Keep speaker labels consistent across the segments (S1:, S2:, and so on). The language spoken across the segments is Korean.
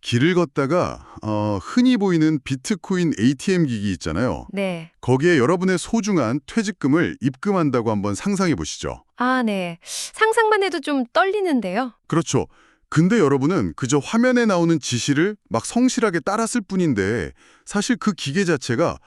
S1: 길을 걷다가 흔히 보이는 비트코인 ATM 기기 있잖아요.
S2: 네.
S1: 거기에 여러분의 소중한 퇴직금을 입금한다고 한번 상상해 보시죠.
S2: 아, 네. 상상만 해도 좀 떨리는데요.
S1: 그렇죠. 근데 여러분은 그저 화면에 나오는 지시를 막 성실하게 따랐을 뿐인데 사실 그 기계 자체가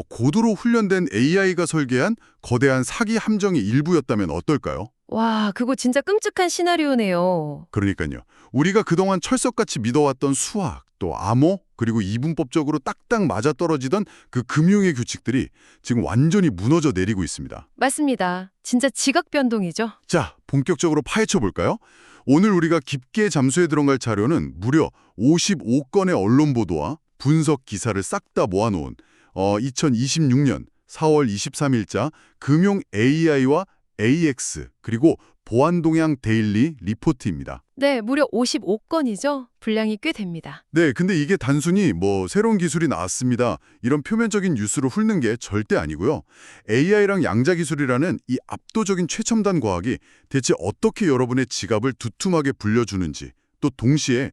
S1: 고도로 훈련된 AI가 설계한 거대한 사기 함정의 일부였다면 어떨까요?
S2: 와, 그거 진짜 끔찍한 시나리오네요.
S1: 그러니까요. 우리가 그동안 철석같이 믿어왔던 수학, 또 암호, 그리고 이분법적으로 딱딱 맞아떨어지던 그 금융의 규칙들이 지금 완전히 무너져 내리고 있습니다.
S2: 맞습니다. 진짜 지각 변동이죠.
S1: 자, 본격적으로 파헤쳐 볼까요? 오늘 우리가 깊게 잠수해 들어갈 자료는 무려 55건의 언론 보도와 분석 기사를 싹 다 모아놓은 2026년 4월 23일자 금융 AI와 AX 그리고 보안동향 데일리 리포트입니다.
S2: 네, 무려 55건이죠. 분량이 꽤 됩니다.
S1: 네, 근데 이게 단순히 새로운 기술이 나왔습니다. 이런 표면적인 뉴스로 훑는 게 절대 아니고요. AI랑 양자 기술이라는 이 압도적인 최첨단 과학이 대체 어떻게 여러분의 지갑을 두툼하게 불려주는지, 또 동시에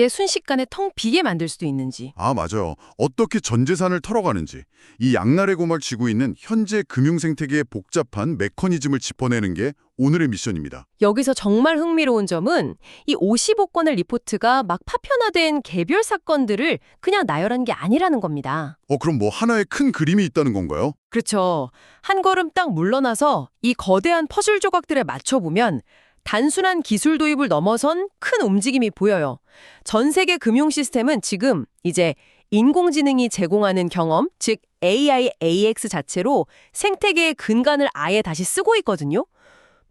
S2: 순식간에 텅 비게 만들 수도 있는지.
S1: 맞아요. 어떻게 전 재산을 털어가는지, 이 양날의 고막 쥐고 있는 현재 금융 생태계의 복잡한 메커니즘을 짚어내는 게 오늘의 미션입니다.
S2: 여기서 정말 흥미로운 점은 이 55건의 리포트가 막 파편화된 개별 사건들을 그냥 나열한 게 아니라는 겁니다.
S1: 그럼 하나의 큰 그림이 있다는 건가요?
S2: 그렇죠. 한 걸음 딱 물러나서 이 거대한 퍼즐 조각들에 맞춰보면 단순한 기술 도입을 넘어선 큰 움직임이 보여요. 전 세계 금융 시스템은 지금 이제 인공지능이 제공하는 경험, 즉 AI, AX 자체로 생태계의 근간을 아예 다시 쓰고 있거든요.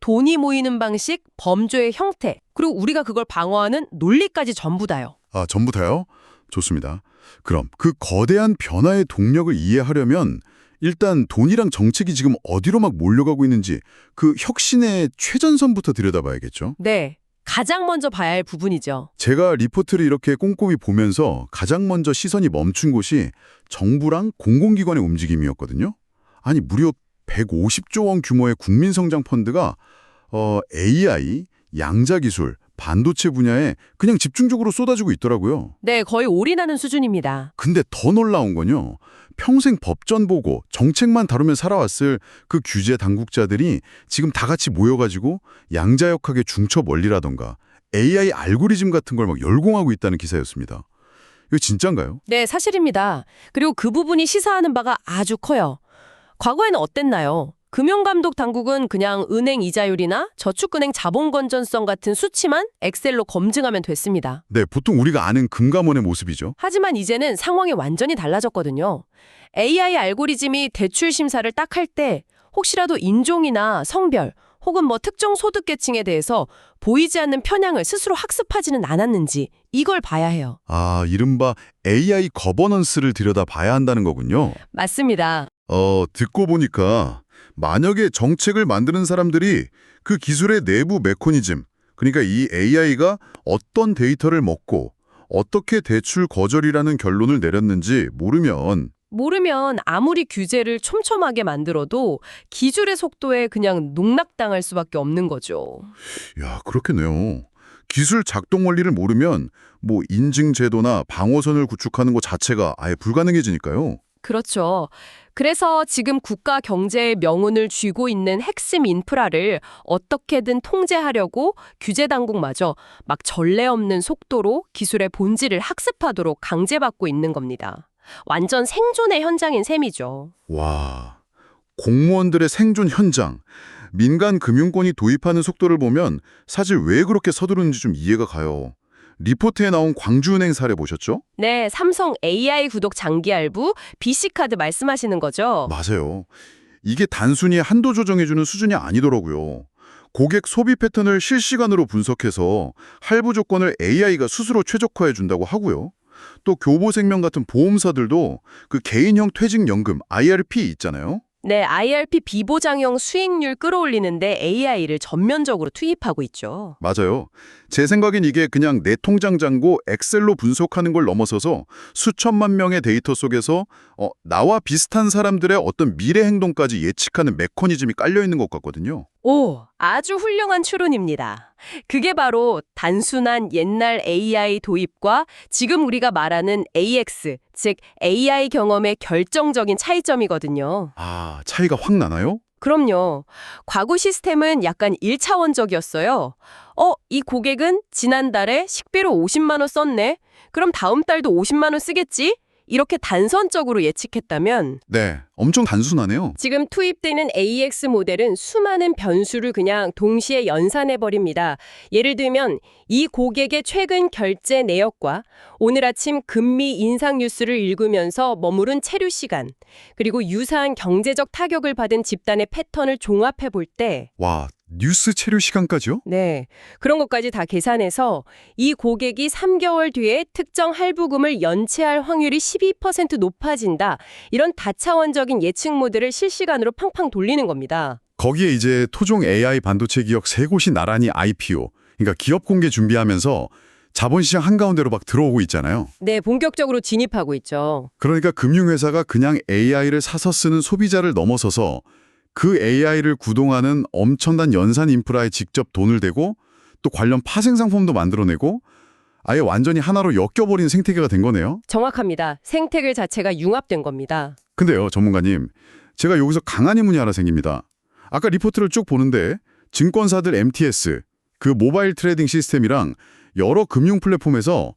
S2: 돈이 모이는 방식, 범죄의 형태, 그리고 우리가 그걸 방어하는 논리까지 전부 다요.
S1: 전부 다요? 좋습니다. 그럼 그 거대한 변화의 동력을 이해하려면 일단 돈이랑 정책이 지금 어디로 막 몰려가고 있는지 그 혁신의 최전선부터 들여다봐야겠죠.
S2: 네, 가장 먼저 봐야 할 부분이죠.
S1: 제가 리포트를 이렇게 꼼꼼히 보면서 가장 먼저 시선이 멈춘 곳이 정부랑 공공기관의 움직임이었거든요. 아니 무려 150조 원 규모의 국민성장 펀드가 AI, 양자기술, 반도체 분야에 그냥 집중적으로 쏟아지고 있더라고요.
S2: 네, 거의 올인하는 수준입니다.
S1: 근데 더 놀라운 건요. 평생 법전 보고 정책만 다루며 살아왔을 그 규제 당국자들이 지금 다 같이 모여가지고 양자역학의 중첩 원리라던가 AI 알고리즘 같은 걸 막 열공하고 있다는 기사였습니다. 이거 진짠가요?
S2: 네, 사실입니다. 그리고 그 부분이 시사하는 바가 아주 커요. 과거에는 어땠나요? 금융감독 당국은 그냥 은행 이자율이나 저축은행 자본 건전성 같은 수치만 엑셀로 검증하면 됐습니다.
S1: 네, 보통 우리가 아는 금감원의 모습이죠.
S2: 하지만 이제는 상황이 완전히 달라졌거든요. AI 알고리즘이 대출 심사를 딱 할 때 혹시라도 인종이나 성별 혹은 특정 소득계층에 대해서 보이지 않는 편향을 스스로 학습하지는 않았는지 이걸 봐야 해요.
S1: 이른바 AI 거버넌스를 들여다봐야 한다는 거군요.
S2: 맞습니다.
S1: 듣고 보니까 만약에 정책을 만드는 사람들이 그 기술의 내부 메커니즘, 그러니까 이 AI가 어떤 데이터를 먹고 어떻게 대출 거절이라는 결론을 내렸는지 모르면
S2: 아무리 규제를 촘촘하게 만들어도 기술의 속도에 그냥 농락당할 수밖에 없는 거죠.
S1: 야, 그렇겠네요. 기술 작동 원리를 모르면 인증 제도나 방어선을 구축하는 것 자체가 아예 불가능해지니까요.
S2: 그렇죠. 그래서 지금 국가 경제의 명운을 쥐고 있는 핵심 인프라를 어떻게든 통제하려고 규제 당국마저 막 전례 없는 속도로 기술의 본질을 학습하도록 강제받고 있는 겁니다. 완전 생존의 현장인 셈이죠.
S1: 와, 공무원들의 생존 현장. 민간 금융권이 도입하는 속도를 보면 사실 왜 그렇게 서두르는지 좀 이해가 가요. 리포트에 나온 광주은행 사례 보셨죠?
S2: 네, 삼성 AI 구독 장기 할부, BC카드 말씀하시는 거죠?
S1: 맞아요. 이게 단순히 한도 조정해주는 수준이 아니더라고요. 고객 소비 패턴을 실시간으로 분석해서 할부 조건을 AI가 스스로 최적화해준다고 하고요. 또 교보생명 같은 보험사들도 그 개인형 퇴직연금 IRP 있잖아요.
S2: 네, IRP 비보장형 수익률 끌어올리는데 AI를 전면적으로 투입하고 있죠.
S1: 맞아요. 제 생각엔 이게 그냥 내 통장 잔고 엑셀로 분석하는 걸 넘어서서 수천만 명의 데이터 속에서 나와 비슷한 사람들의 어떤 미래 행동까지 예측하는 메커니즘이 깔려 있는 것 같거든요.
S2: 오, 아주 훌륭한 추론입니다. 그게 바로 단순한 옛날 AI 도입과 지금 우리가 말하는 AX, 즉 AI 경험의 결정적인 차이점이거든요.
S1: 아, 차이가 확 나나요?
S2: 그럼요. 과거 시스템은 약간 1차원적이었어요. 이 고객은 지난달에 식비로 50만 원 썼네. 그럼 다음 달도 50만 원 쓰겠지? 이렇게 단선적으로 예측했다면
S1: 네, 엄청 단순하네요.
S2: 지금 투입되는 AX 모델은 수많은 변수를 그냥 동시에 연산해버립니다. 예를 들면 이 고객의 최근 결제 내역과 오늘 아침 금리 인상 뉴스를 읽으면서 머무른 체류 시간, 그리고 유사한 경제적 타격을 받은 집단의 패턴을 종합해볼 때
S1: 와, 뉴스 체류 시간까지요?
S2: 네, 그런 것까지 다 계산해서 이 고객이 3개월 뒤에 특정 할부금을 연체할 확률이 12% 높아진다. 이런 다차원적인 예측 모델을 실시간으로 팡팡 돌리는 겁니다.
S1: 거기에 이제 토종 AI 반도체 기업 세 곳이 나란히 IPO, 그러니까 기업 공개 준비하면서 자본시장 한가운데로 막 들어오고 있잖아요.
S2: 네, 본격적으로 진입하고 있죠.
S1: 그러니까 금융회사가 그냥 AI를 사서 쓰는 소비자를 넘어서서 그 AI를 구동하는 엄청난 연산 인프라에 직접 돈을 대고 또 관련 파생 상품도 만들어내고 아예 완전히 하나로 엮여버린 생태계가 된 거네요.
S2: 정확합니다. 생태계 자체가 융합된 겁니다.
S1: 근데요, 전문가님, 제가 여기서 강한 의문이 하나 생깁니다. 아까 리포트를 쭉 보는데 증권사들 MTS, 그 모바일 트레이딩 시스템이랑 여러 금융 플랫폼에서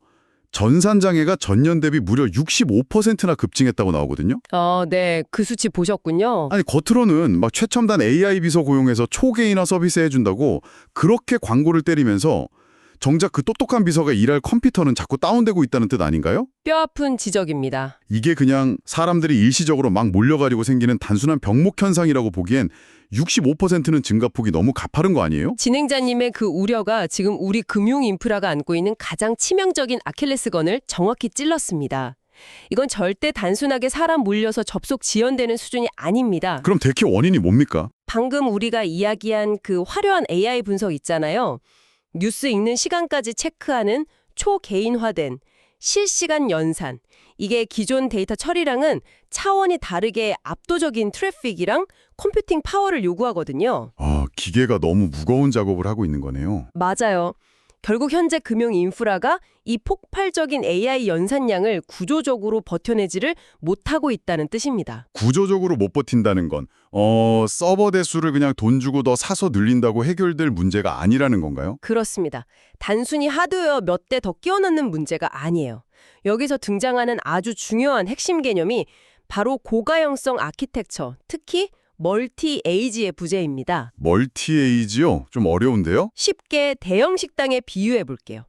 S1: 전산장애가 전년 대비 무려 65%나 급증했다고 나오거든요.
S2: 네, 그 수치 보셨군요.
S1: 아니 겉으로는 막 최첨단 AI 비서 고용해서 초개인화 서비스 해준다고 그렇게 광고를 때리면서 정작 그 똑똑한 비서가 일할 컴퓨터는 자꾸 다운되고 있다는 뜻 아닌가요?
S2: 뼈아픈 지적입니다.
S1: 이게 그냥 사람들이 일시적으로 막 몰려가지고 생기는 단순한 병목 현상이라고 보기엔 65%는 증가폭이 너무 가파른 거 아니에요?
S2: 진행자님의 그 우려가 지금 우리 금융 인프라가 안고 있는 가장 치명적인 아킬레스건을 정확히 찔렀습니다. 이건 절대 단순하게 사람 몰려서 접속 지연되는 수준이 아닙니다.
S1: 그럼 대체 원인이 뭡니까?
S2: 방금 우리가 이야기한 그 화려한 AI 분석 있잖아요. 뉴스 읽는 시간까지 체크하는 초개인화된 실시간 연산. 이게 기존 데이터 처리랑은 차원이 다르게 압도적인 트래픽이랑 컴퓨팅 파워를 요구하거든요.
S1: 아, 기계가 너무 무거운 작업을 하고 있는 거네요.
S2: 맞아요. 결국 현재 금융 인프라가 이 폭발적인 AI 연산량을 구조적으로 버텨내지를 못하고 있다는 뜻입니다.
S1: 구조적으로 못 버틴다는 건 서버 대수를 그냥 돈 주고 더 사서 늘린다고 해결될 문제가 아니라는 건가요?
S2: 그렇습니다. 단순히 하드웨어 몇 대 더 끼워 넣는 문제가 아니에요. 여기서 등장하는 아주 중요한 핵심 개념이 바로 고가형성 아키텍처, 특히 멀티 에이지의 부재입니다.
S1: 멀티 에이지요? 좀 어려운데요?
S2: 쉽게 대형 식당에 비유해 볼게요.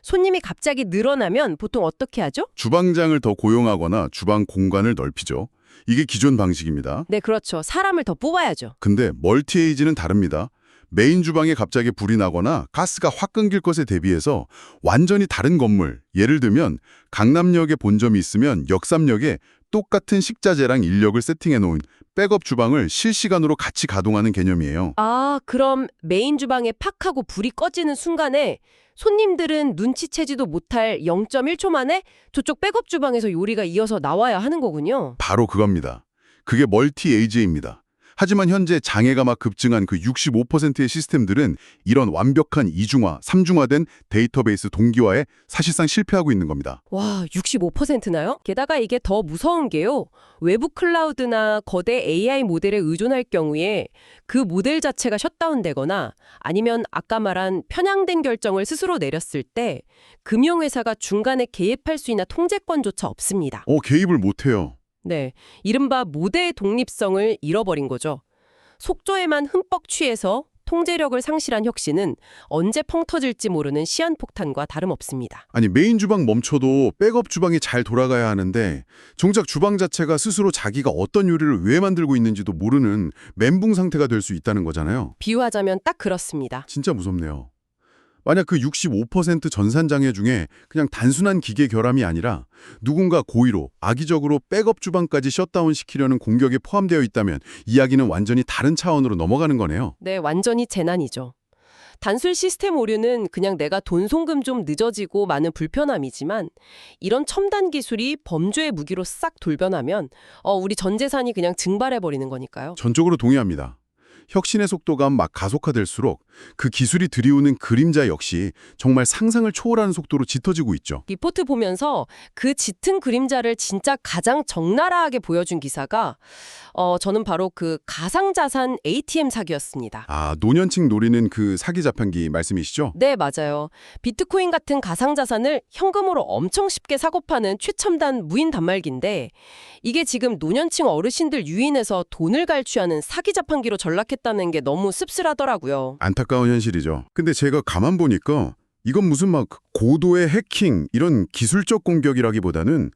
S2: 손님이 갑자기 늘어나면 보통 어떻게 하죠?
S1: 주방장을 더 고용하거나 주방 공간을 넓히죠. 이게 기존 방식입니다.
S2: 네, 그렇죠. 사람을 더 뽑아야죠.
S1: 근데 멀티 에이지는 다릅니다. 메인 주방에 갑자기 불이 나거나 가스가 확 끊길 것에 대비해서 완전히 다른 건물, 예를 들면 강남역에 본점이 있으면 역삼역에 똑같은 식자재랑 인력을 세팅해 놓은 백업 주방을 실시간으로 같이 가동하는 개념이에요.
S2: 아, 그럼 메인 주방에 팍 하고 불이 꺼지는 순간에 손님들은 눈치채지도 못할 0.1초 만에 저쪽 백업 주방에서 요리가 이어서 나와야 하는 거군요.
S1: 바로 그겁니다. 그게 멀티 에이지입니다. 하지만 현재 장애가 막 급증한 그 65%의 시스템들은 이런 완벽한 이중화, 삼중화된 데이터베이스 동기화에 사실상 실패하고 있는 겁니다.
S2: 와, 65%나요? 게다가 이게 더 무서운 게요. 외부 클라우드나 거대 AI 모델에 의존할 경우에 그 모델 자체가 셧다운되거나 아니면 아까 말한 편향된 결정을 스스로 내렸을 때 금융회사가 중간에 개입할 수 있는 통제권조차 없습니다.
S1: 개입을 못해요.
S2: 네, 이른바 모델 독립성을 잃어버린 거죠. 속조에만 흠뻑 취해서 통제력을 상실한 혁신은 언제 펑 터질지 모르는 시한폭탄과 다름없습니다.
S1: 아니 메인 주방 멈춰도 백업 주방이 잘 돌아가야 하는데 정작 주방 자체가 스스로 자기가 어떤 요리를 왜 만들고 있는지도 모르는 멘붕 상태가 될 수 있다는 거잖아요.
S2: 비유하자면 딱 그렇습니다.
S1: 진짜 무섭네요. 만약 그 65% 전산장애 중에 그냥 단순한 기계 결함이 아니라 누군가 고의로 악의적으로 백업 주방까지 셧다운 시키려는 공격에 포함되어 있다면 이야기는 완전히 다른 차원으로 넘어가는 거네요.
S2: 네, 완전히 재난이죠. 단순 시스템 오류는 그냥 내가 돈 송금 좀 늦어지고 많은 불편함이지만 이런 첨단 기술이 범죄의 무기로 싹 돌변하면 우리 전 재산이 그냥 증발해버리는 거니까요.
S1: 전적으로 동의합니다. 혁신의 속도가 막 가속화될수록 그 기술이 들이오는 그림자 역시 정말 상상을 초월하는 속도로 짙어지고 있죠.
S2: 리포트 보면서 그 짙은 그림자를 진짜 가장 적나라하게 보여준 기사가 저는 바로 그 가상자산 ATM 사기였습니다.
S1: 아, 노년층 노리는 그 사기 자판기 말씀이시죠?
S2: 네, 맞아요. 비트코인 같은 가상자산을 현금으로 엄청 쉽게 사고 파는 최첨단 무인 단말기인데 이게 지금 노년층 어르신들 유인해서 돈을 갈취하는 사기 자판기로 전락했다는 게 너무 씁쓸하더라고요.
S1: 안타까운 현실이죠. 근데 제가 가만 보니까 이건 무슨 막 고도의 해킹 이런 기술적 공격이라기보다는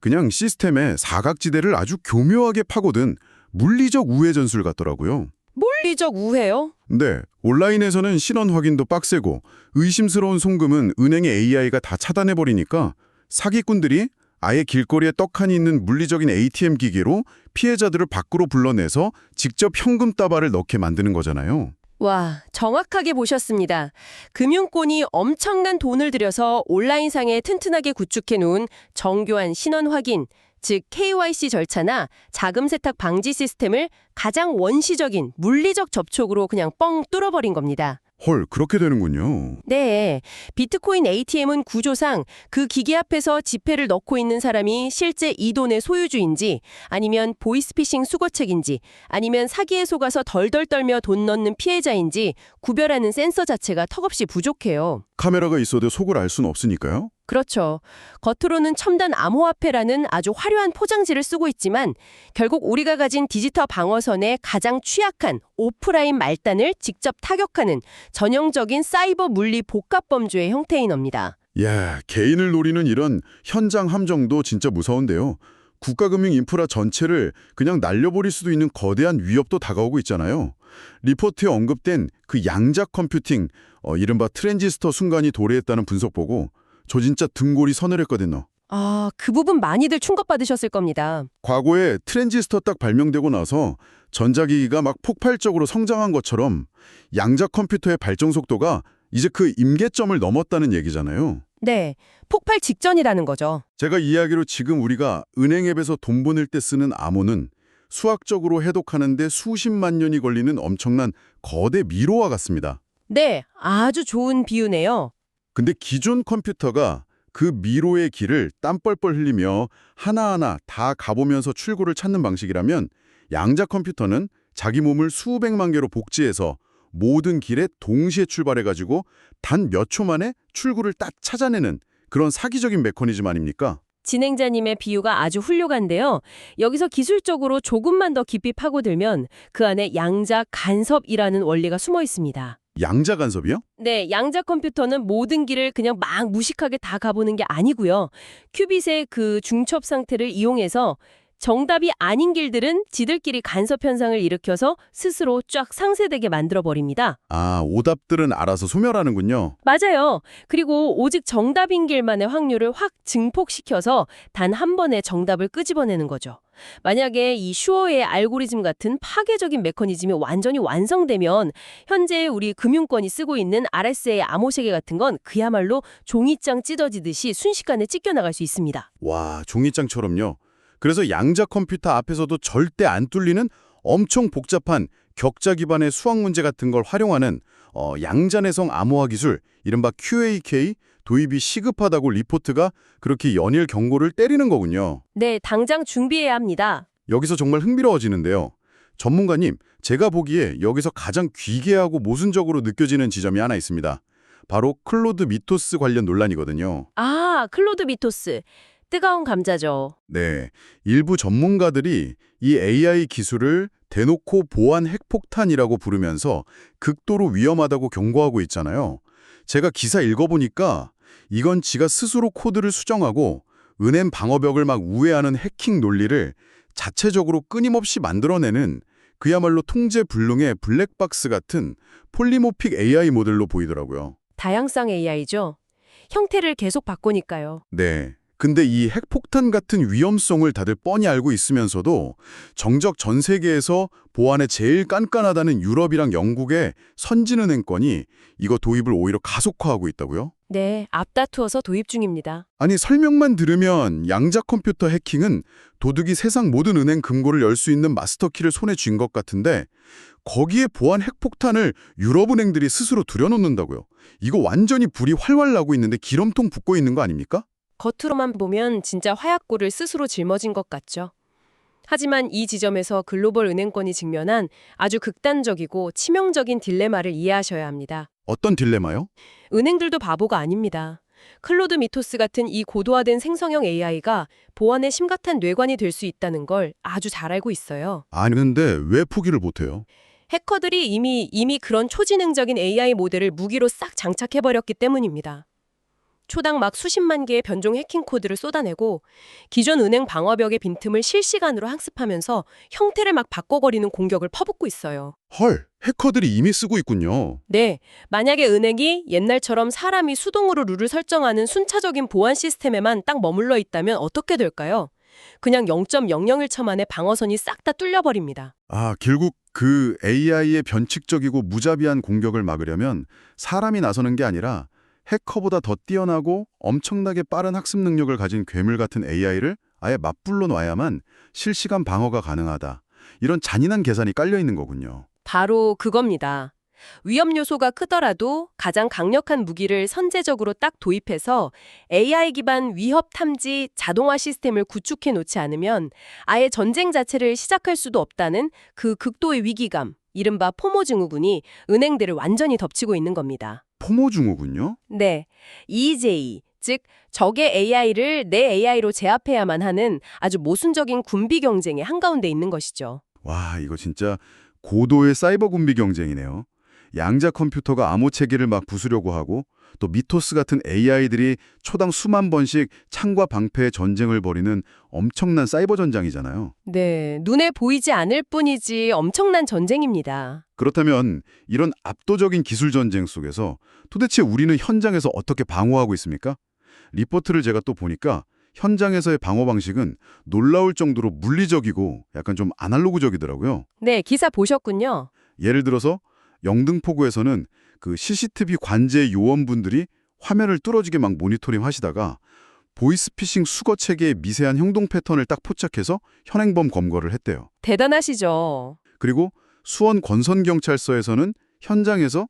S1: 그냥 시스템의 사각지대를 아주 교묘하게 파고든 물리적 우회 전술 같더라고요.
S2: 물리적 우회요?
S1: 네, 온라인에서는 신원 확인도 빡세고 의심스러운 송금은 은행의 AI가 다 차단해버리니까 사기꾼들이 아예 길거리에 떡하니 있는 물리적인 ATM 기기로 피해자들을 밖으로 불러내서 직접 현금 따발을 넣게 만드는 거잖아요.
S2: 와, 정확하게 보셨습니다. 금융권이 엄청난 돈을 들여서 온라인상에 튼튼하게 구축해 놓은 정교한 신원 확인, 즉 KYC 절차나 자금 세탁 방지 시스템을 가장 원시적인 물리적 접촉으로 그냥 뻥 뚫어버린 겁니다.
S1: 헐, 그렇게 되는군요.
S2: 네, 비트코인 ATM은 구조상 그 기계 앞에서 지폐를 넣고 있는 사람이 실제 이 돈의 소유주인지 아니면 보이스피싱 수거책인지 아니면 사기에 속아서 덜덜 떨며 돈 넣는 피해자인지 구별하는 센서 자체가 턱없이 부족해요.
S1: 카메라가 있어도 속을 알 수는 없으니까요.
S2: 그렇죠. 겉으로는 첨단 암호화폐라는 아주 화려한 포장지를 쓰고 있지만 결국 우리가 가진 디지털 방어선의 가장 취약한 오프라인 말단을 직접 타격하는 전형적인 사이버 물리 복합 범죄의 형태인 겁니다.
S1: 야, 개인을 노리는 이런 현장 함정도 진짜 무서운데요. 국가금융 인프라 전체를 그냥 날려버릴 수도 있는 거대한 위협도 다가오고 있잖아요. 리포트에 언급된 그 양자 컴퓨팅, 이른바 트랜지스터 순간이 도래했다는 분석 보고 저 진짜 등골이 서늘했거든요.
S2: 아, 그 부분 많이들 충격받으셨을 겁니다.
S1: 과거에 트랜지스터 딱 발명되고 나서 전자기기가 막 폭발적으로 성장한 것처럼 양자 컴퓨터의 발전 속도가 이제 그 임계점을 넘었다는 얘기잖아요.
S2: 네, 폭발 직전이라는 거죠.
S1: 제가 이야기로 지금 우리가 은행 앱에서 돈 보낼 때 쓰는 암호는 수학적으로 해독하는데 수십만 년이 걸리는 엄청난 거대 미로와 같습니다.
S2: 네, 아주 좋은 비유네요.
S1: 근데 기존 컴퓨터가 그 미로의 길을 땀 뻘뻘 흘리며 하나하나 다 가보면서 출구를 찾는 방식이라면 양자 컴퓨터는 자기 몸을 수백만 개로 복제해서 모든 길에 동시에 출발해가지고 단 몇 초 만에 출구를 딱 찾아내는 그런 사기적인 메커니즘 아닙니까?
S2: 진행자님의 비유가 아주 훌륭한데요. 여기서 기술적으로 조금만 더 깊이 파고들면 그 안에 양자 간섭이라는 원리가 숨어 있습니다.
S1: 양자 간섭이요?
S2: 네, 양자 컴퓨터는 모든 길을 그냥 막 무식하게 다 가보는 게 아니고요. 큐빗의 그 중첩 상태를 이용해서 정답이 아닌 길들은 지들끼리 간섭 현상을 일으켜서 스스로 쫙 상쇄되게 만들어버립니다.
S1: 아, 오답들은 알아서 소멸하는군요.
S2: 맞아요. 그리고 오직 정답인 길만의 확률을 확 증폭시켜서 단 한 번에 정답을 끄집어내는 거죠. 만약에 이 슈어의 알고리즘 같은 파괴적인 메커니즘이 완전히 완성되면 현재 우리 금융권이 쓰고 있는 RSA 암호세계 같은 건 그야말로 종이장 찢어지듯이 순식간에 찢겨나갈 수 있습니다.
S1: 와, 종이장처럼요. 그래서 양자 컴퓨터 앞에서도 절대 안 뚫리는 엄청 복잡한 격자 기반의 수학 문제 같은 걸 활용하는 양자내성 암호화 기술, 이른바 QAK 도입이 시급하다고 리포트가 그렇게 연일 경고를 때리는 거군요.
S2: 네, 당장 준비해야 합니다.
S1: 여기서 정말 흥미로워지는데요. 전문가님, 제가 보기에 여기서 가장 귀괴하고 모순적으로 느껴지는 지점이 하나 있습니다. 바로 클로드 미토스 관련 논란이거든요.
S2: 아, 클로드 미토스. 뜨거운 감자죠.
S1: 네, 일부 전문가들이 이 AI 기술을 대놓고 보안 핵폭탄이라고 부르면서 극도로 위험하다고 경고하고 있잖아요. 제가 기사 읽어보니까 이건 지가 스스로 코드를 수정하고 은행 방어벽을 막 우회하는 해킹 논리를 자체적으로 끊임없이 만들어내는 그야말로 통제불능의 블랙박스 같은 폴리모픽 AI 모델로 보이더라고요.
S2: 다양성 AI죠. 형태를 계속 바꾸니까요.
S1: 네. 근데 이 핵폭탄 같은 위험성을 다들 뻔히 알고 있으면서도 정작 전 세계에서 보안에 제일 깐깐하다는 유럽이랑 영국의 선진은행권이 이거 도입을 오히려 가속화하고 있다고요?
S2: 네, 앞다투어서 도입 중입니다.
S1: 아니, 설명만 들으면 양자 컴퓨터 해킹은 도둑이 세상 모든 은행 금고를 열 수 있는 마스터키를 손에 쥔 것 같은데 거기에 보안 핵폭탄을 유럽은행들이 스스로 들여놓는다고요. 이거 완전히 불이 활활 나고 있는데 기름통 붓고 있는 거 아닙니까?
S2: 겉으로만 보면 진짜 화약고를 스스로 짊어진 것 같죠. 하지만 이 지점에서 글로벌 은행권이 직면한 아주 극단적이고 치명적인 딜레마를 이해하셔야 합니다.
S1: 어떤 딜레마요?
S2: 은행들도 바보가 아닙니다. 클로드 미토스 같은 이 고도화된 생성형 AI가 보안에 심각한 뇌관이 될 수 있다는 걸 아주 잘 알고 있어요.
S1: 아는데 왜 포기를 못해요?
S2: 해커들이 이미 그런 초지능적인 AI 모델을 무기로 싹 장착해버렸기 때문입니다. 초당 막 수십만 개의 변종 해킹 코드를 쏟아내고 기존 은행 방어벽의 빈틈을 실시간으로 학습하면서 형태를 막 바꿔버리는 공격을 퍼붓고 있어요.
S1: 헐, 해커들이 이미 쓰고 있군요.
S2: 네, 만약에 은행이 옛날처럼 사람이 수동으로 룰을 설정하는 순차적인 보안 시스템에만 딱 머물러 있다면 어떻게 될까요? 그냥 0.001초 만에 방어선이 싹 다 뚫려버립니다.
S1: 아, 결국 그 AI의 변칙적이고 무자비한 공격을 막으려면 사람이 나서는 게 아니라 해커보다 더 뛰어나고 엄청나게 빠른 학습 능력을 가진 괴물 같은 AI를 아예 맞불러 놔야만 실시간 방어가 가능하다. 이런 잔인한 계산이 깔려 있는 거군요.
S2: 바로 그겁니다. 위험 요소가 크더라도 가장 강력한 무기를 선제적으로 딱 도입해서 AI 기반 위협 탐지 자동화 시스템을 구축해 놓지 않으면 아예 전쟁 자체를 시작할 수도 없다는 그 극도의 위기감, 이른바 포모 증후군이 은행들을 완전히 덮치고 있는 겁니다.
S1: 포모 증후군요?
S2: 네, EJ, 즉 적의 AI를 내 AI로 제압해야만 하는 아주 모순적인 군비 경쟁의 한가운데 있는 것이죠.
S1: 와, 이거 진짜 고도의 사이버 군비 경쟁이네요. 양자 컴퓨터가 암호 체계를 막 부수려고 하고 또 미토스 같은 AI들이 초당 수만 번씩 창과 방패의 전쟁을 벌이는 엄청난 사이버 전장이잖아요.
S2: 네, 눈에 보이지 않을 뿐이지 엄청난 전쟁입니다.
S1: 그렇다면 이런 압도적인 기술 전쟁 속에서 도대체 우리는 현장에서 어떻게 방어하고 있습니까? 리포트를 제가 또 보니까 현장에서의 방어 방식은 놀라울 정도로 물리적이고 약간 좀 아날로그적이더라고요.
S2: 네, 기사 보셨군요.
S1: 예를 들어서 영등포구에서는 그 CCTV 관제 요원분들이 화면을 뚫어지게 막 모니터링 하시다가 보이스피싱 수거 체계의 미세한 행동 패턴을 딱 포착해서 현행범 검거를 했대요.
S2: 대단하시죠?
S1: 그리고 수원 권선경찰서에서는 현장에서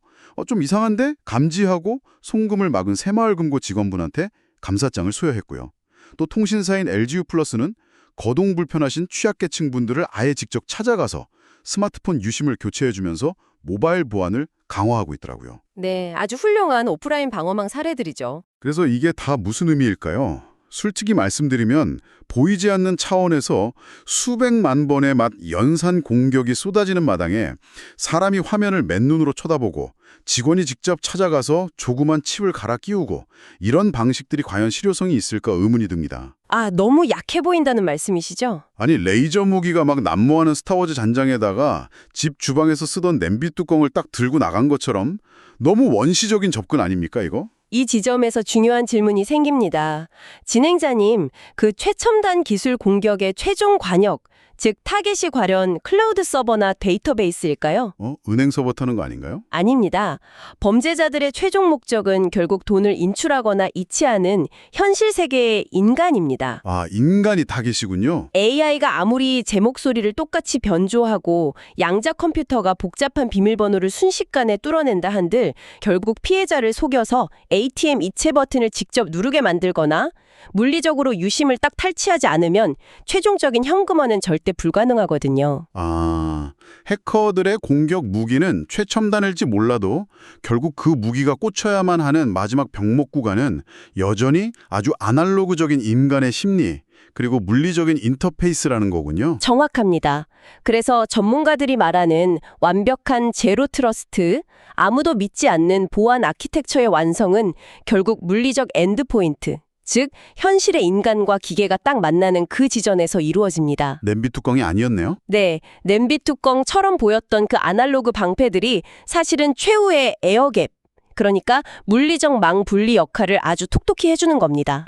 S1: 좀 이상한데 감지하고 송금을 막은 새마을금고 직원분한테 감사장을 수여했고요. 또 통신사인 LGU+는 거동 불편하신 취약계층 분들을 아예 직접 찾아가서 스마트폰 유심을 교체해주면서 모바일 보안을 강화하고 있더라고요.
S2: 네, 아주 훌륭한 오프라인 방어망 사례들이죠.
S1: 그래서 이게 다 무슨 의미일까요? 솔직히 말씀드리면 보이지 않는 차원에서 수백만 번의 연산 공격이 쏟아지는 마당에 사람이 화면을 맨눈으로 쳐다보고 직원이 직접 찾아가서 조그만 칩을 갈아 끼우고 이런 방식들이 과연 실효성이 있을까 의문이 듭니다.
S2: 아, 너무 약해 보인다는 말씀이시죠?
S1: 아니 레이저 무기가 막 난무하는 스타워즈 잔장에다가 집 주방에서 쓰던 냄비 뚜껑을 딱 들고 나간 것처럼 너무 원시적인 접근 아닙니까 이거?
S2: 이 지점에서 중요한 질문이 생깁니다. 진행자님, 그 최첨단 기술 공격의 최종 관역, 즉 타겟이 과연 클라우드 서버나 데이터베이스일까요?
S1: 은행 서버 타는 거 아닌가요?
S2: 아닙니다. 범죄자들의 최종 목적은 결국 돈을 인출하거나 이체하는 현실 세계의 인간입니다.
S1: 아, 인간이 타겟이군요.
S2: AI가 아무리 제 목소리를 똑같이 변조하고 양자 컴퓨터가 복잡한 비밀번호를 순식간에 뚫어낸다 한들 결국 피해자를 속여서 ATM 이체 버튼을 직접 누르게 만들거나 물리적으로 유심을 딱 탈취하지 않으면 최종적인 현금화는 절대 불가능하거든요.
S1: 아, 해커들의 공격 무기는 최첨단일지 몰라도 결국 그 무기가 꽂혀야만 하는 마지막 병목 구간은 여전히 아주 아날로그적인 인간의 심리, 그리고 물리적인 인터페이스라는 거군요.
S2: 정확합니다. 그래서 전문가들이 말하는 완벽한 제로 트러스트, 아무도 믿지 않는 보안 아키텍처의 완성은 결국 물리적 엔드포인트, 즉 현실의 인간과 기계가 딱 만나는 그 지점에서 이루어집니다.
S1: 냄비 뚜껑이 아니었네요?
S2: 네, 냄비 뚜껑처럼 보였던 그 아날로그 방패들이 사실은 최후의 에어갭, 그러니까 물리적 망 분리 역할을 아주 톡톡히 해주는 겁니다.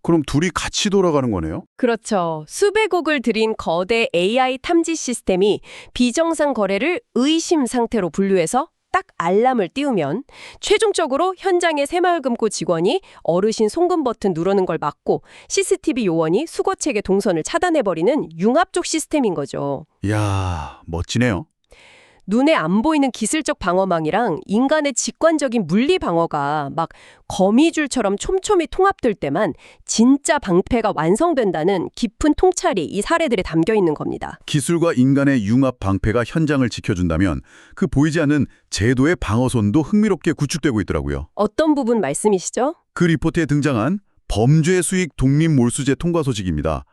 S1: 그럼 둘이 같이 돌아가는 거네요?
S2: 그렇죠. 수백억을 들인 거대 AI 탐지 시스템이 비정상 거래를 의심 상태로 분류해서 딱 알람을 띄우면 최종적으로 현장의 새마을금고 직원이 어르신 송금 버튼 누르는 걸 막고 CCTV 요원이 수거책의 동선을 차단해버리는 융합적 시스템인 거죠.
S1: 이야, 멋지네요.
S2: 눈에 안 보이는 기술적 방어망이랑 인간의 직관적인 물리 방어가 막 거미줄처럼 촘촘히 통합될 때만 진짜 방패가 완성된다는 깊은 통찰이 이 사례들에 담겨 있는 겁니다.
S1: 기술과 인간의 융합 방패가 현장을 지켜준다면 그 보이지 않는 제도의 방어선도 흥미롭게 구축되고 있더라고요.
S2: 어떤 부분 말씀이시죠?
S1: 그 리포트에 등장한 범죄 수익 독립 몰수제 통과 소식입니다.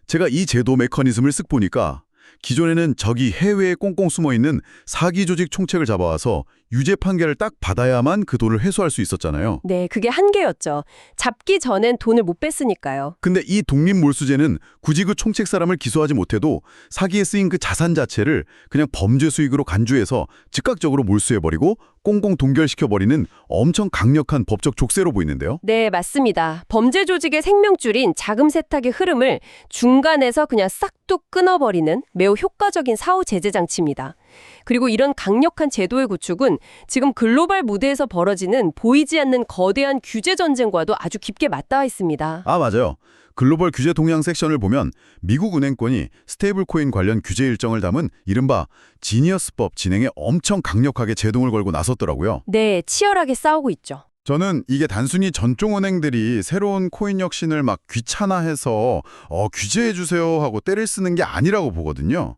S1: 제가 이 제도 메커니즘을 쓱 보니까 기존에는 적이 해외에 꽁꽁 숨어있는 사기 조직 총책을 잡아와서 유죄 판결을 딱 받아야만 그 돈을 회수할 수 있었잖아요.
S2: 네, 그게 한계였죠. 잡기 전엔 돈을 못 뺐으니까요.
S1: 근데 이 독립몰수제는 굳이 그 총책 사람을 기소하지 못해도 사기에 쓰인 그 자산 자체를 그냥 범죄 수익으로 간주해서 즉각적으로 몰수해버리고 꽁꽁 동결시켜버리는 엄청 강력한 법적 족쇄로 보이는데요.
S2: 네, 맞습니다. 범죄 조직의 생명줄인 자금 세탁의 흐름을 중간에서 그냥 싹둑 끊어버리는 매우 효과적인 사후 제재 장치입니다. 그리고 이런 강력한 제도의 구축은 지금 글로벌 무대에서 벌어지는 보이지 않는 거대한 규제 전쟁과도 아주 깊게 맞닿아 있습니다.
S1: 아, 맞아요. 글로벌 규제 동향 섹션을 보면 미국 은행권이 스테이블 코인 관련 규제 일정을 담은 이른바 지니어스법 진행에 엄청 강력하게 제동을 걸고 나섰더라고요.
S2: 네, 치열하게 싸우고 있죠.
S1: 저는 이게 단순히 전종 은행들이 새로운 코인 혁신을 막 귀찮아해서 규제해주세요 하고 때를 쓰는 게 아니라고 보거든요.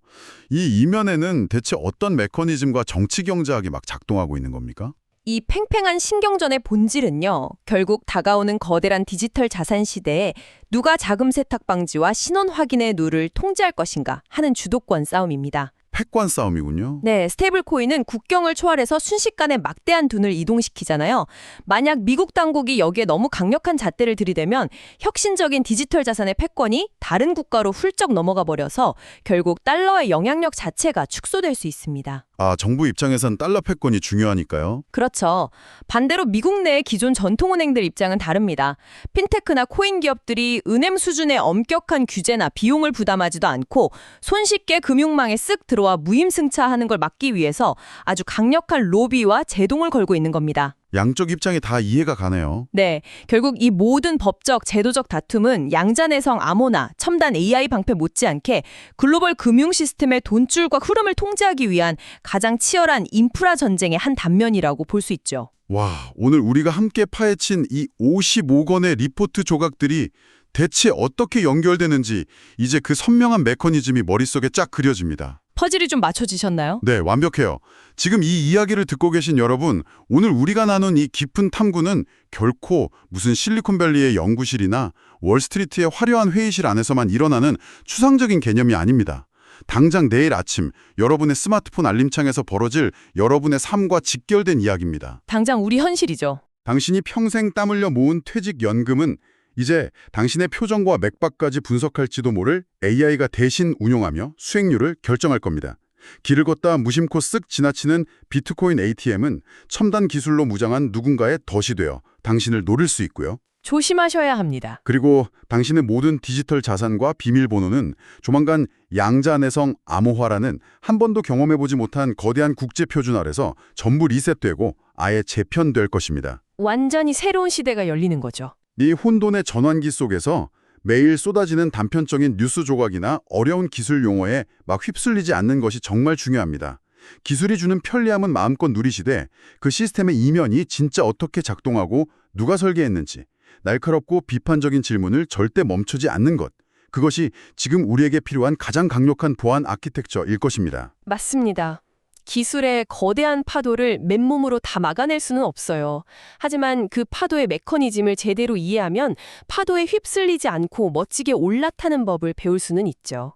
S1: 이 이면에는 대체 어떤 메커니즘과 정치 경제학이 막 작동하고 있는 겁니까?
S2: 이 팽팽한 신경전의 본질은요, 결국 다가오는 거대한 디지털 자산 시대에 누가 자금 세탁 방지와 신원 확인의 룰을 통제할 것인가 하는 주도권 싸움입니다.
S1: 패권 싸움이군요.
S2: 네, 스테이블 코인은 국경을 초월해서 순식간에 막대한 돈을 이동시키잖아요. 만약 미국 당국이 여기에 너무 강력한 잣대를 들이대면 혁신적인 디지털 자산의 패권이 다른 국가로 훌쩍 넘어가 버려서 결국 달러의 영향력 자체가 축소될 수 있습니다.
S1: 아, 정부 입장에선 달러 패권이 중요하니까요.
S2: 그렇죠. 반대로 미국 내의 기존 전통은행들 입장은 다릅니다. 핀테크나 코인 기업들이 은행 수준의 엄격한 규제나 비용을 부담하지도 않고 손쉽게 금융망에 쓱 들어와 무임승차하는 걸 막기 위해서 아주 강력한 로비와 제동을 걸고 있는 겁니다.
S1: 양쪽 입장이 다 이해가 가네요.
S2: 네, 결국 이 모든 법적, 제도적 다툼은 양자내성 암호나 첨단 AI 방패 못지않게 글로벌 금융 시스템의 돈줄과 흐름을 통제하기 위한 가장 치열한 인프라 전쟁의 한 단면이라고 볼 수 있죠.
S1: 와, 오늘 우리가 함께 파헤친 이 55건의 리포트 조각들이 대체 어떻게 연결되는지 이제 그 선명한 메커니즘이 머릿속에 쫙 그려집니다.
S2: 퍼즐이 좀 맞춰지셨나요?
S1: 네, 완벽해요. 지금 이 이야기를 듣고 계신 여러분, 오늘 우리가 나눈 이 깊은 탐구는 결코 무슨 실리콘밸리의 연구실이나 월스트리트의 화려한 회의실 안에서만 일어나는 추상적인 개념이 아닙니다. 당장 내일 아침 여러분의 스마트폰 알림창에서 벌어질 여러분의 삶과 직결된 이야기입니다.
S2: 당장 우리 현실이죠.
S1: 당신이 평생 땀 흘려 모은 퇴직연금은 이제 당신의 표정과 맥박까지 분석할지도 모를 AI가 대신 운용하며 수익률을 결정할 겁니다. 길을 걷다 무심코 쓱 지나치는 비트코인 ATM은 첨단 기술로 무장한 누군가의 덫이 되어 당신을 노릴 수 있고요.
S2: 조심하셔야 합니다.
S1: 그리고 당신의 모든 디지털 자산과 비밀번호는 조만간 양자내성 암호화라는 한 번도 경험해보지 못한 거대한 국제표준 아래서 전부 리셋되고 아예 재편될 것입니다.
S2: 완전히 새로운 시대가 열리는 거죠.
S1: 이 혼돈의 전환기 속에서 매일 쏟아지는 단편적인 뉴스 조각이나 어려운 기술 용어에 막 휩쓸리지 않는 것이 정말 중요합니다. 기술이 주는 편리함은 마음껏 누리시되 그 시스템의 이면이 진짜 어떻게 작동하고 누가 설계했는지 날카롭고 비판적인 질문을 절대 멈추지 않는 것. 그것이 지금 우리에게 필요한 가장 강력한 보안 아키텍처일 것입니다.
S2: 맞습니다. 기술의 거대한 파도를 맨몸으로 다 막아낼 수는 없어요. 하지만 그 파도의 메커니즘을 제대로 이해하면 파도에 휩쓸리지 않고 멋지게 올라타는 법을 배울 수는 있죠.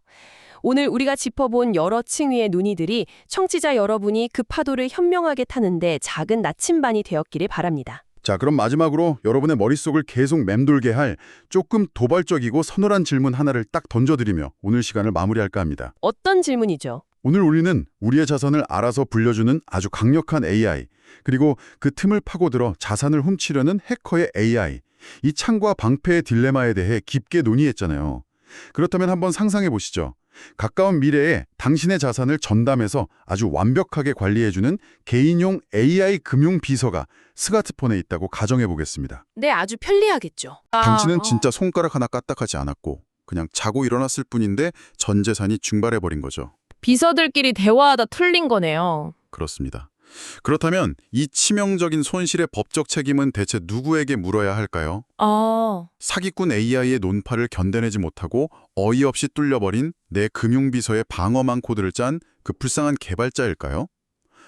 S2: 오늘 우리가 짚어본 여러 층위의 논의들이 청취자 여러분이 그 파도를 현명하게 타는데 작은 나침반이 되었기를 바랍니다.
S1: 자, 그럼 마지막으로 여러분의 머릿속을 계속 맴돌게 할 조금 도발적이고 서늘한 질문 하나를 딱 던져드리며 오늘 시간을 마무리할까 합니다.
S2: 어떤 질문이죠?
S1: 오늘 우리는 우리의 자산을 알아서 불려주는 아주 강력한 AI, 그리고 그 틈을 파고들어 자산을 훔치려는 해커의 AI, 이 창과 방패의 딜레마에 대해 깊게 논의했잖아요. 그렇다면 한번 상상해 보시죠. 가까운 미래에 당신의 자산을 전담해서 아주 완벽하게 관리해주는 개인용 AI 금융 비서가 스마트폰에 있다고 가정해 보겠습니다.
S2: 네, 아주 편리하겠죠.
S1: 당신은 진짜 손가락 하나 까딱하지 않았고 그냥 자고 일어났을 뿐인데 전 재산이 증발해버린 거죠.
S2: 비서들끼리 대화하다 틀린 거네요.
S1: 그렇습니다. 그렇다면 이 치명적인 손실의 법적 책임은 대체 누구에게 물어야 할까요? 사기꾼 AI의 논파를 견뎌내지 못하고 어이없이 뚫려버린 내 금융비서의 방어망 코드를 짠 그 불쌍한 개발자일까요?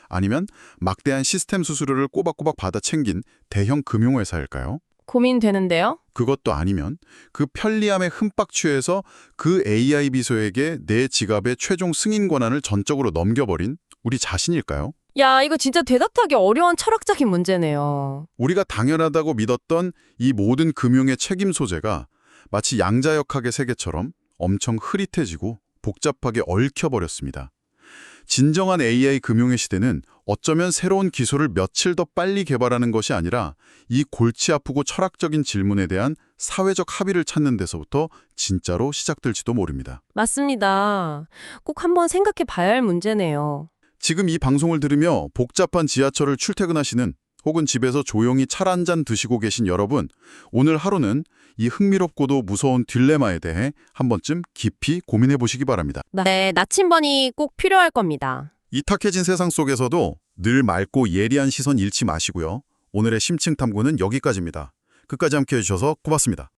S1: 아니면 막대한 시스템 수수료를 꼬박꼬박 받아 챙긴 대형 금융회사일까요?
S2: 고민되는데요?
S1: 그것도 아니면 그 편리함에 흠뻑 취해서 그 AI 비서에게 내 지갑의 최종 승인 권한을 전적으로 넘겨버린 우리 자신일까요?
S2: 야, 이거 진짜 대답하기 어려운 철학적인 문제네요.
S1: 우리가 당연하다고 믿었던 이 모든 금융의 책임 소재가 마치 양자역학의 세계처럼 엄청 흐릿해지고 복잡하게 얽혀버렸습니다. 진정한 AI 금융의 시대는 어쩌면 새로운 기술을 며칠 더 빨리 개발하는 것이 아니라 이 골치 아프고 철학적인 질문에 대한 사회적 합의를 찾는 데서부터 진짜로 시작될지도 모릅니다.
S2: 맞습니다. 꼭 한번 생각해 봐야 할 문제네요.
S1: 지금 이 방송을 들으며 복잡한 지하철을 출퇴근하시는 혹은 집에서 조용히 차 한 잔 드시고 계신 여러분, 오늘 하루는 이 흥미롭고도 무서운 딜레마에 대해 한 번쯤 깊이 고민해 보시기 바랍니다.
S2: 네, 나침반이 꼭 필요할 겁니다.
S1: 이탁해진 세상 속에서도 늘 맑고 예리한 시선 잃지 마시고요. 오늘의 심층 탐구는 여기까지입니다. 끝까지 함께해 주셔서 고맙습니다.